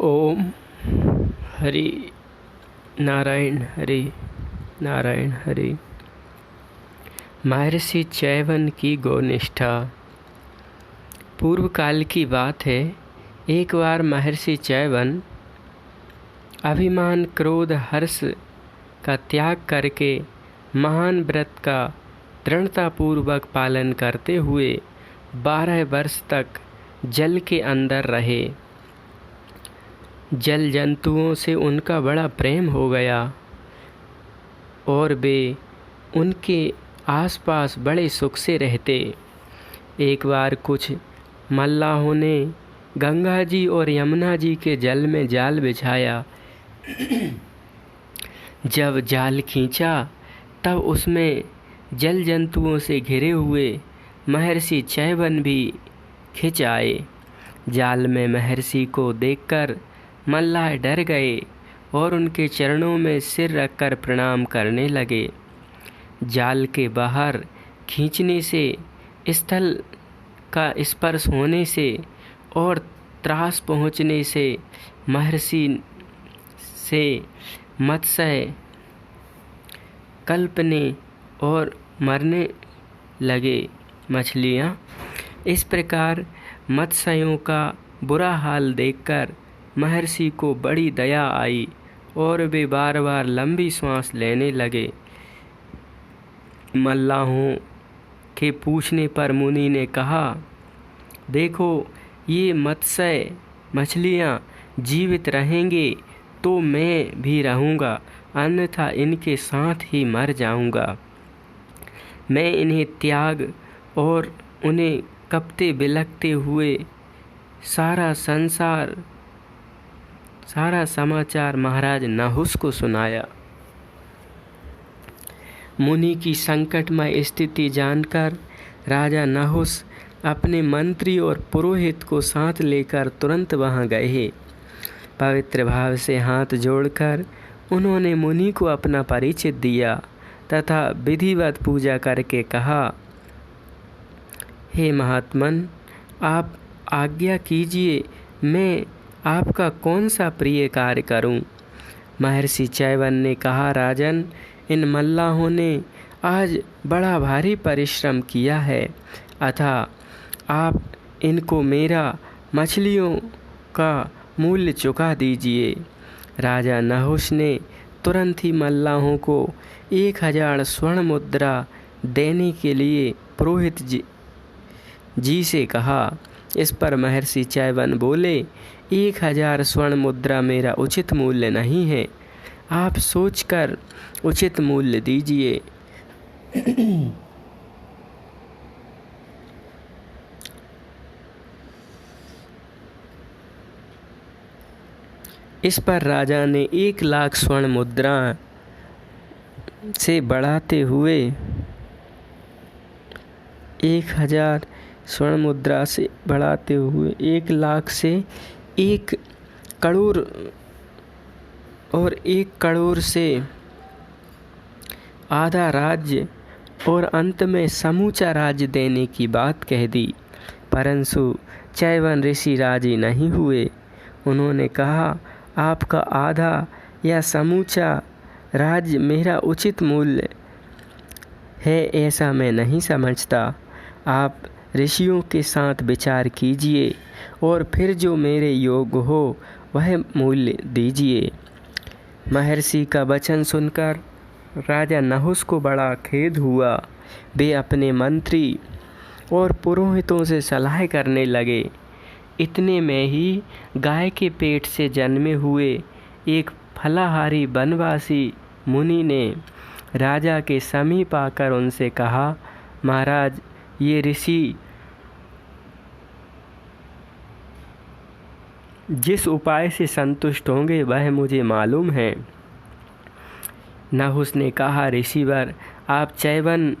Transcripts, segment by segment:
ओम हरि नारायण हरि नारायण हरि। महर्षि च्यवन की गोनिष्ठा। पूर्व काल की बात है। एक बार महर्षि च्यवन अभिमान, क्रोध, हर्ष का त्याग करके महान व्रत का दृढ़तापूर्वक पालन करते हुए 12 वर्ष तक जल के अंदर रहे। जल जंतुओं से उनका बड़ा प्रेम हो गया और वे उनके आसपास बड़े सुख से रहते। एक बार कुछ मल्लाहों ने गंगा जी और यमुना जी के जल में जाल बिछाया। जब जाल खींचा तब उसमें जल जंतुओं से घिरे हुए महर्षि च्यवन भी खिंच आए। जाल में महर्षि को देखकर मल्लाह डर गए और उनके चरणों में सिर रखकर प्रणाम करने लगे। जाल के बाहर खींचने से, स्थल का स्पर्श होने से और त्रास पहुँचने से महर्षि से मत्स्य कल्पने और मरने लगे मछलियाँ। इस प्रकार मत्स्यों का बुरा हाल देखकर महर्षि को बड़ी दया आई और वे बार बार लंबी सांस लेने लगे। मल्लाहों के पूछने पर मुनि ने कहा, देखो, ये मत्स्य मछलियाँ जीवित रहेंगे तो मैं भी रहूँगा, अन्यथा इनके साथ ही मर जाऊँगा। मैं इन्हें त्याग और उन्हें कपते बिलखते हुए सारा समाचार महाराज नहुस को सुनाया। मुनि की संकटमय स्थिति जानकर राजा नहुस अपने मंत्री और पुरोहित को साथ लेकर तुरंत वहां गए। पवित्र भाव से हाथ जोड़कर उन्होंने मुनि को अपना परिचय दिया तथा विधिवत पूजा करके कहा, हे महात्मन, आप आज्ञा कीजिए, मैं आपका कौन सा प्रिय कार्य करूं? महर्षि च्यवन ने कहा, राजन, इन मल्लाहों ने आज बड़ा भारी परिश्रम किया है, अतः आप इनको मेरा मछलियों का मूल्य चुका दीजिए। राजा नहुस ने तुरंत ही मल्लाहों को 1000 स्वर्ण मुद्रा देने के लिए पुरोहित जी से कहा। इस पर महर्षि च्यवन बोले, 1000 स्वर्ण मुद्रा मेरा उचित मूल्य नहीं है, आप सोचकर उचित मूल्य दीजिए। इस पर राजा ने 1 लाख स्वर्ण मुद्रा से बढ़ाते हुए 1000 स्वर्ण मुद्रा से बढ़ाते हुए 1 लाख से 1 करोड़ और 1 करोड़ से आधा राज्य और अंत में समूचा राज्य देने की बात कह दी। परंतु च्यवन ऋषि राजी नहीं हुए। उन्होंने कहा, आपका आधा या समूचा राज्य मेरा उचित मूल्य है ऐसा मैं नहीं समझता। आप ऋषियों के साथ विचार कीजिए और फिर जो मेरे योग्य हो वह मूल्य दीजिए। महर्षि का वचन सुनकर राजा नहुस को बड़ा खेद हुआ। वे अपने मंत्री और पुरोहितों से सलाह करने लगे। इतने में ही गाय के पेट से जन्मे हुए एक फलाहारी वनवासी मुनि ने राजा के समीप आकर उनसे कहा, महाराज, ये ऋषि जिस उपाय से संतुष्ट होंगे वह मुझे मालूम है। नहुस ने कहा, ऋषिवर, आप च्यवन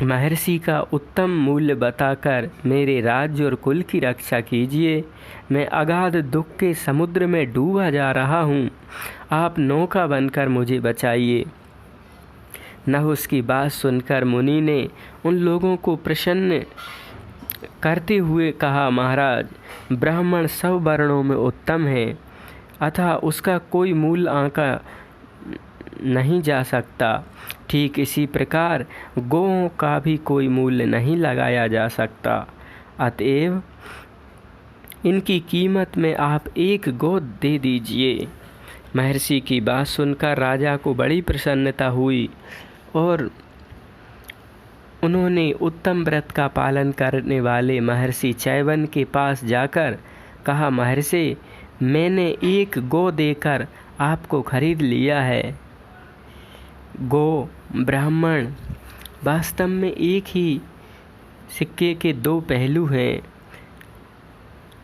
महर्षि का उत्तम मूल्य बताकर मेरे राज्य और कुल की रक्षा कीजिए। मैं अगाध दुख के समुद्र में डूबा जा रहा हूँ, आप नौका बनकर मुझे बचाइए। नहुस की बात सुनकर मुनि ने उन लोगों को प्रसन्न करते हुए कहा, महाराज, ब्राह्मण सब वर्णों में उत्तम है, अतः उसका कोई मूल्य आंका नहीं जा सकता। ठीक इसी प्रकार गौओं का भी कोई मूल्य नहीं लगाया जा सकता। अतएव इनकी कीमत में आप एक गौ दे दीजिए। महर्षि की बात सुनकर राजा को बड़ी प्रसन्नता हुई और उन्होंने उत्तम व्रत का पालन करने वाले महर्षि चैवन के पास जाकर कहा, महर्षि, मैंने एक गौ देकर आपको खरीद लिया है। गौ ब्राह्मण वास्तव में एक ही सिक्के के दो पहलू हैं।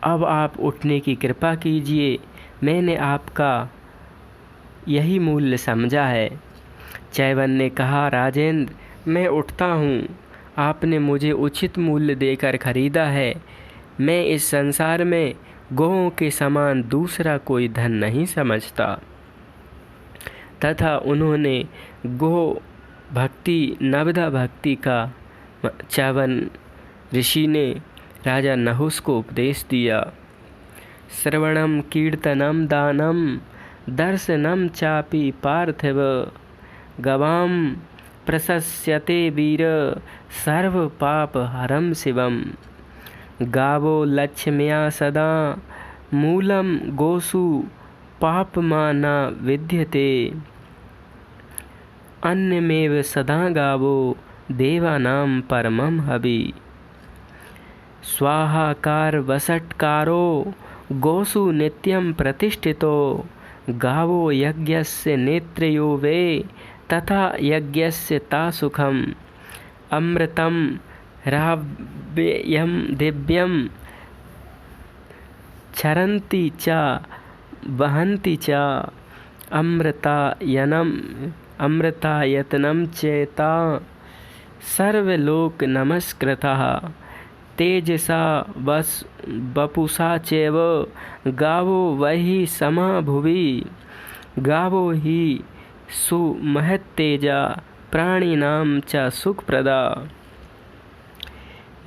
अब आप उठने की कृपा कीजिए, मैंने आपका यही मूल्य समझा है। चैवन ने कहा, राजेंद्र, मैं उठता हूँ। आपने मुझे उचित मूल्य देकर खरीदा है। मैं इस संसार में गौओं के समान दूसरा कोई धन नहीं समझता। तथा उन्होंने गो भक्ति, नवधा भक्ति का चैवन ऋषि ने राजा नहुस को उपदेश दिया। श्रवणम कीर्तनम दानम दर्शनम चापि पार्थिव गवाम प्रशस्यते वीर सर्व पाप हरम शिवम। गावो लक्ष्म्या सदा मूलम गोसु पापमा न विद्यते। अन्यमेव सदा गावो देवानां परमं हवि। स्वाहाकार वसट्कारो गोसु नित्यं प्रतिष्ठितो। गावो यज्ञस्य नेत्रयो वे तथा यज्ञस्य ता सुखम। अमृतं राव्यं दिव्यं क्षरन्ति च वहन्ति च। अमृतायतनं चेता सर्वलोक नमस्कृतः। तेजसा वपुषा चैव गावो वही समा भुवि। गावो ही सुमहत्तेजा प्राणिनां च सुखप्रदा।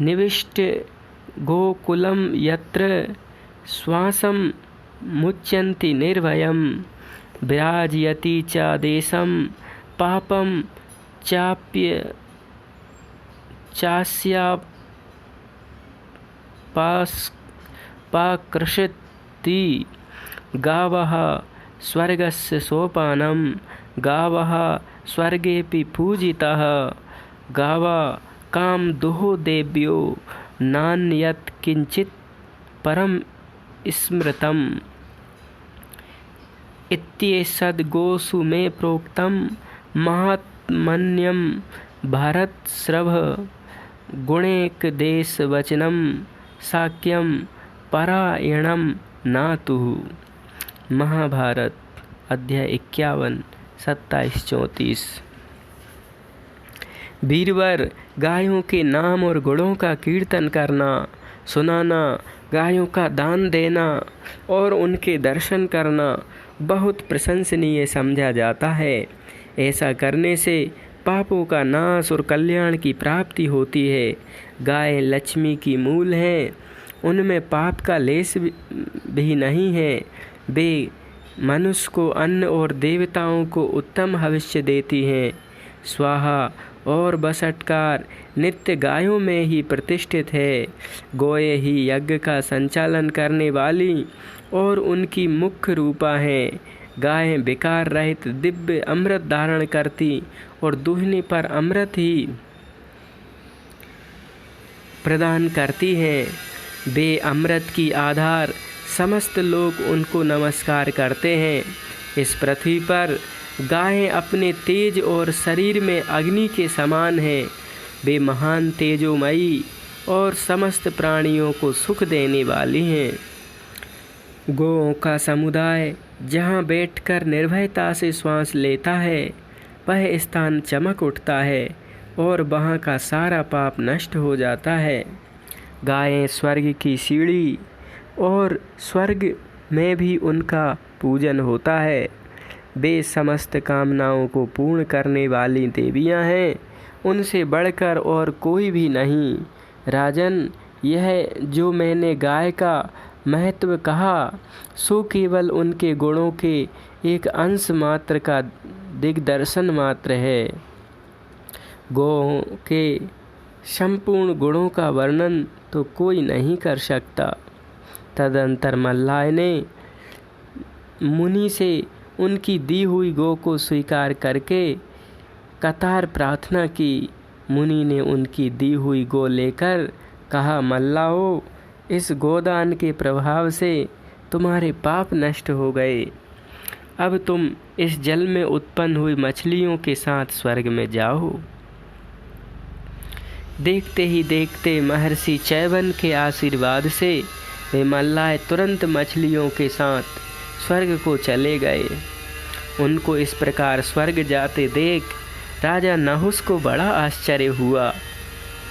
निविष्ट गोकुलं यत्र श्वासं मुच्यन्ति निर्भयं। विराजयति च देशं पापं चाप्य चास्यापाकृषति। गावः स्वर्गस्य सोपानं। गावः स्वर्गेऽपि पूजितः। गावा कामदुहो देव्यो नान्यत् किंचित् परम स्मृतम्। इत्येषद्गोषु मे प्रोक्तं महात्मन्यं भरतश्रभ। गुणैकदेशवचनं शाक्यं परायणं नातुः। महाभारत अध्याय 51 27-34। वीरवर, गायों के नाम और गुणों का कीर्तन करना, सुनाना, गायों का दान देना और उनके दर्शन करना बहुत प्रशंसनीय समझा जाता है। ऐसा करने से पापों का नाश और कल्याण की प्राप्ति होती है। गाय लक्ष्मी की मूल हैं, उनमें पाप का लेश भी नहीं है। वे मनुष्य को अन्न और देवताओं को उत्तम भविष्य देती हैं। स्वाहा और बसटकार नित्य गायों में ही प्रतिष्ठित है। गोये ही यज्ञ का संचालन करने वाली और उनकी मुख्य रूपा हैं। गायें विकार रहित दिव्य अमृत धारण करती और दूहने पर अमृत ही प्रदान करती हैं। वे अमृत की आधार समस्त लोग उनको नमस्कार करते हैं। इस पृथ्वी पर गायें अपने तेज और शरीर में अग्नि के समान हैं। वे महान तेजोमयी और समस्त प्राणियों को सुख देने वाली हैं। गौओं का समुदाय जहाँ बैठकर निर्भयता से श्वास लेता है, वह स्थान चमक उठता है और वहाँ का सारा पाप नष्ट हो जाता है। गायें स्वर्ग की सीढ़ी और स्वर्ग में भी उनका पूजन होता है। वे समस्त कामनाओं को पूर्ण करने वाली देवियाँ हैं, उनसे बढ़कर और कोई भी नहीं। राजन, यह जो मैंने गाय का महत्व कहा सो केवल उनके गुणों के एक अंश मात्र का दिग्दर्शन मात्र है। गौ के संपूर्ण गुणों का वर्णन तो कोई नहीं कर सकता। तदंतर मल्लाह ने मुनि से उनकी दी हुई गौ को स्वीकार करके कतार प्रार्थना की। मुनि ने उनकी दी हुई गौ लेकर कहा, मल्लाहो, इस गोदान के प्रभाव से तुम्हारे पाप नष्ट हो गए। अब तुम इस जल में उत्पन्न हुई मछलियों के साथ स्वर्ग में जाओ। देखते ही देखते महर्षि चैवन के आशीर्वाद से वे मल्लाह तुरंत मछलियों के साथ स्वर्ग को चले गए। उनको इस प्रकार स्वर्ग जाते देख राजा नहुस को बड़ा आश्चर्य हुआ।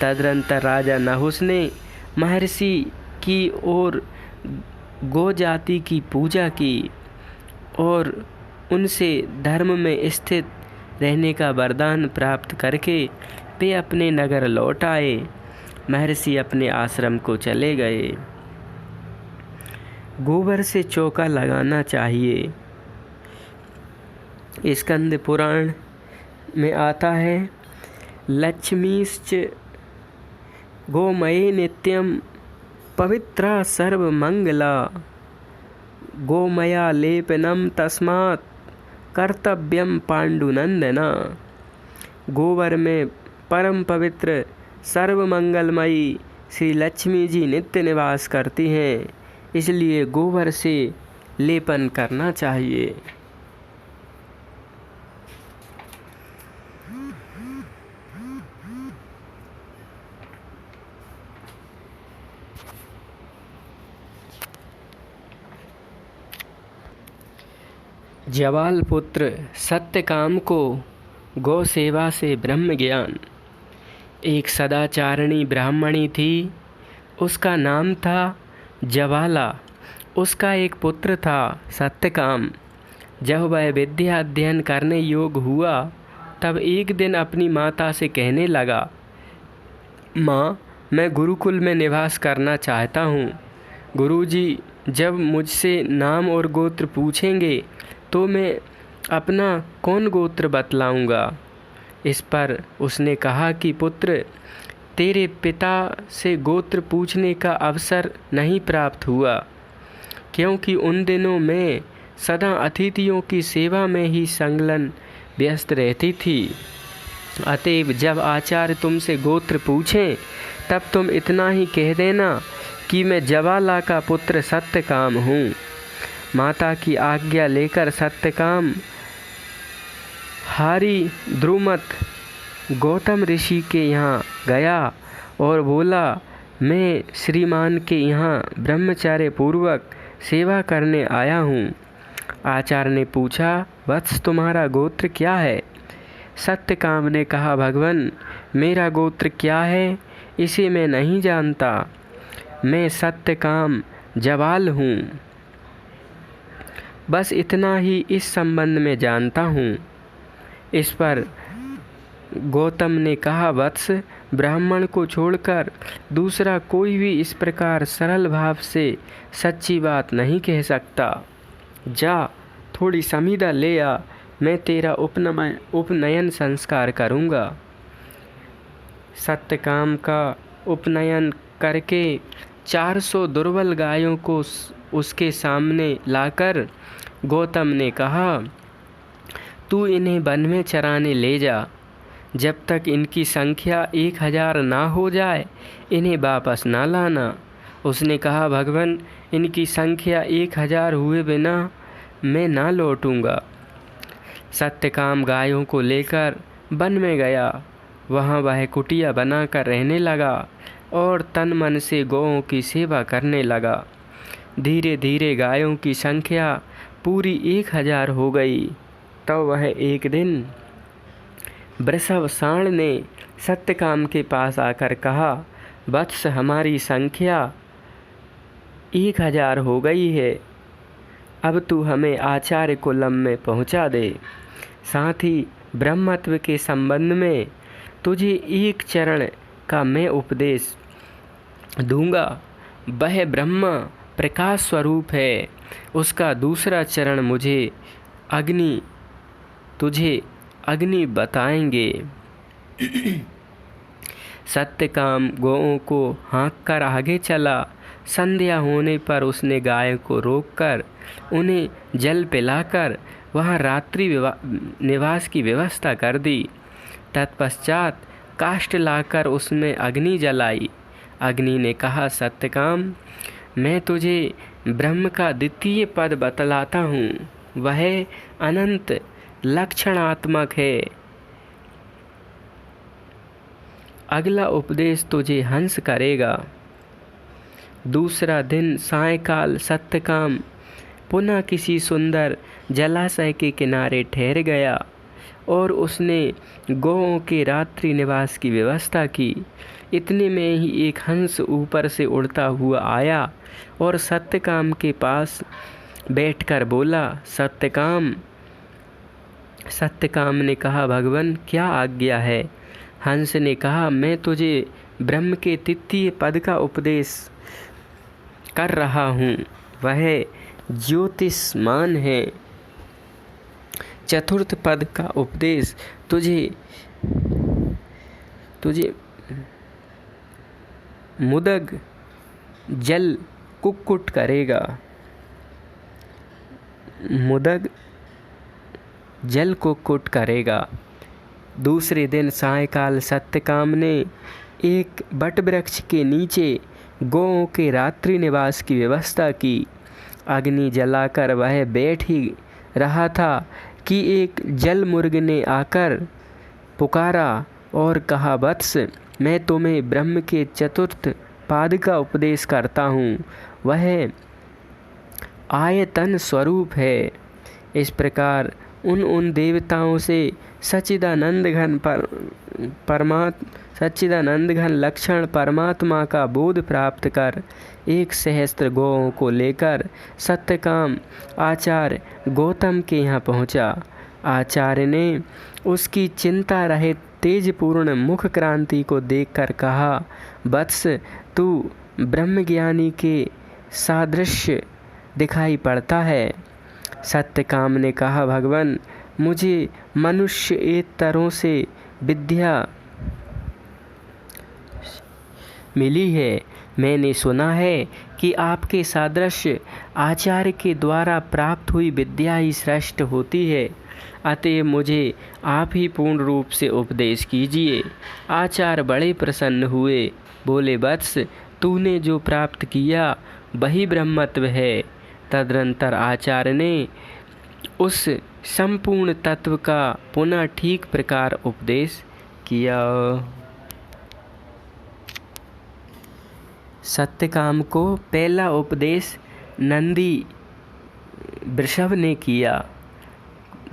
तदनंतर राजा नहुस ने महर्षि की और गो जाति की पूजा की और उनसे धर्म में स्थित रहने का वरदान प्राप्त करके वे अपने नगर लौट आए। महर्षि अपने आश्रम को चले गए। गोबर से चौका लगाना चाहिए। स्कंद पुराण में आता है, लक्ष्मीश्च गोमये नित्यम पवित्रा सर्वमंगला गोमया लेपनम तस्मात् कर्तव्यम पांडुनंदना। गोबर में परम पवित्र सर्वमंगलमयी श्री लक्ष्मी जी नित्य निवास करती हैं, इसलिए गोबर से लेपन करना चाहिए। जवाल पुत्र सत्यकाम को गौ सेवा से ब्रह्म ज्ञान। एक सदाचारिणी ब्राह्मणी थी, उसका नाम था जवाला। उसका एक पुत्र था सत्यकाम। जब वह विद्या अध्ययन करने योग्य हुआ तब एक दिन अपनी माता से कहने लगा, माँ, मैं गुरुकुल में निवास करना चाहता हूँ। गुरुजी जब मुझसे नाम और गोत्र पूछेंगे तो मैं अपना कौन गोत्र बतलाऊंगा। इस पर उसने कहा कि पुत्र, तेरे पिता से गोत्र पूछने का अवसर नहीं प्राप्त हुआ, क्योंकि उन दिनों में सदा अतिथियों की सेवा में ही संलग्न व्यस्त रहती थी। अतएव जब आचार्य तुमसे गोत्र पूछें तब तुम इतना ही कह देना कि मैं जवाला का पुत्र सत्यकाम हूँ। माता की आज्ञा लेकर सत्यकाम हारी द्रुमत गौतम ऋषि के यहाँ गया और बोला, मैं श्रीमान के यहाँ ब्रह्मचर्य पूर्वक सेवा करने आया हूँ। आचार्य ने पूछा, वत्स तुम्हारा गोत्र क्या है? सत्यकाम ने कहा, भगवान, मेरा गोत्र क्या है इसे मैं नहीं जानता। मैं सत्यकाम जवाल हूँ, बस इतना ही इस संबंध में जानता हूँ। इस पर गौतम ने कहा, वत्स, ब्राह्मण को छोड़कर दूसरा कोई भी इस प्रकार सरल भाव से सच्ची बात नहीं कह सकता। जा, थोड़ी समीधा ले आ, मैं तेरा उपनयन संस्कार करूँगा। सत्यकाम का उपनयन करके 400 दुर्बल गायों को उसके सामने लाकर गौतम ने कहा, तू इन्हें वन में चराने ले जा। जब तक इनकी संख्या 1000 ना हो जाए इन्हें वापस ना लाना। उसने कहा, भगवान, इनकी संख्या 1000 हुए बिना मैं ना लौटूंगा। सत्यकाम गायों को लेकर वन में गया। वहाँ वह कुटिया बनाकर रहने लगा और तन मन से गौओं की सेवा करने लगा। धीरे धीरे गायों की संख्या पूरी 1000 हो गई। तब वह एक दिन वृषभ साण ने सत्यकाम के पास आकर कहा, वत्स, हमारी संख्या 1000 हो गई है, अब तू हमें आचार्य कुलम में पहुंचा दे। साथ ही ब्रह्मत्व के संबंध में तुझे एक चरण का मैं उपदेश दूंगा, वह ब्रह्म प्रकाश स्वरूप है। उसका दूसरा चरण तुझे अग्नि बताएंगे। सत्यकाम गौओं को हाँक कर आगे चला। संध्या होने पर उसने गाय को रोककर उन्हें जल पिलाकर वहाँ रात्रि निवास की व्यवस्था कर दी। तत्पश्चात काष्ठ लाकर उसमें अग्नि जलाई। अग्नि ने कहा, सत्यकाम, मैं तुझे ब्रह्म का द्वितीय पद बतलाता हूँ। वह अनंत लक्षणात्मक है। अगला उपदेश तुझे हंस करेगा। दूसरा दिन सायंकाल सत्यकाम पुनः किसी सुंदर जलाशय के किनारे ठहर गया और उसने गौओं के रात्रि निवास की व्यवस्था की। इतने में ही एक हंस ऊपर से उड़ता हुआ आया और सत्यकाम के पास बैठकर बोला, सत्यकाम। सत्यकाम ने कहा, भगवान, क्या आज्ञा है? हंस ने कहा, मैं तुझे ब्रह्म के तृतीय पद का उपदेश कर रहा हूँ। वह ज्योतिष्मान है। चतुर्थ पद का उपदेश तुझे मुदग जल कुक्कुट करेगा। मुदग जल कुक्कुट करेगा। दूसरे दिन सायंकाल सत्यकाम ने एक वटवृक्ष के नीचे गौओं के रात्रि निवास की व्यवस्था की। अग्नि जलाकर वह बैठ ही रहा था कि एक जल मुर्ग ने आकर पुकारा और कहा, वत्स, मैं तुम्हें ब्रह्म के चतुर्थ पाद का उपदेश करता हूँ। वह आयतन स्वरूप है। इस प्रकार उन देवताओं से सच्चिदानंद घन लक्षण परमात्मा का बोध प्राप्त कर 1,000 गौओं को लेकर सत्यकाम आचार्य गौतम के यहाँ पहुँचा। आचार्य ने उसकी चिंता रहित तेजपूर्ण मुख क्रांति को देखकर कहा, वत्स, तू ब्रह्मज्ञानी के सादृश्य दिखाई पड़ता है। सत्यकाम ने कहा, भगवान, मुझे मनुष्येतरों से विद्या मिली है। मैंने सुना है कि आपके सादृश्य आचार्य के द्वारा प्राप्त हुई विद्या ही श्रेष्ठ होती है। अतः मुझे आप ही पूर्ण रूप से उपदेश कीजिए। आचार्य बड़े प्रसन्न हुए, बोले, वत्स, तूने जो प्राप्त किया वही ब्रह्मत्व है। तदनंतर आचार्य ने उस संपूर्ण तत्व का पुनः ठीक प्रकार उपदेश किया। सत्यकाम को पहला उपदेश नंदी वृषभ ने किया।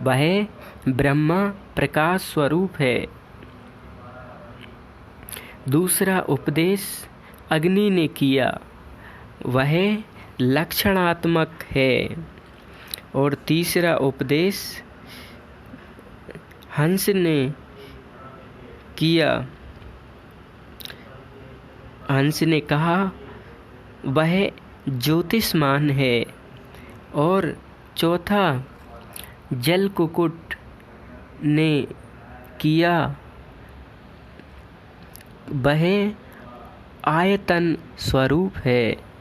वह ब्रह्मा प्रकाश स्वरूप है। दूसरा उपदेश अग्नि ने किया। वह लक्षणात्मक है। और तीसरा उपदेश हंस ने किया। हंस ने कहा, वह ज्योतिष्मान है। और चौथा जल कुक्कुट ने किया। वह आयतन स्वरूप है।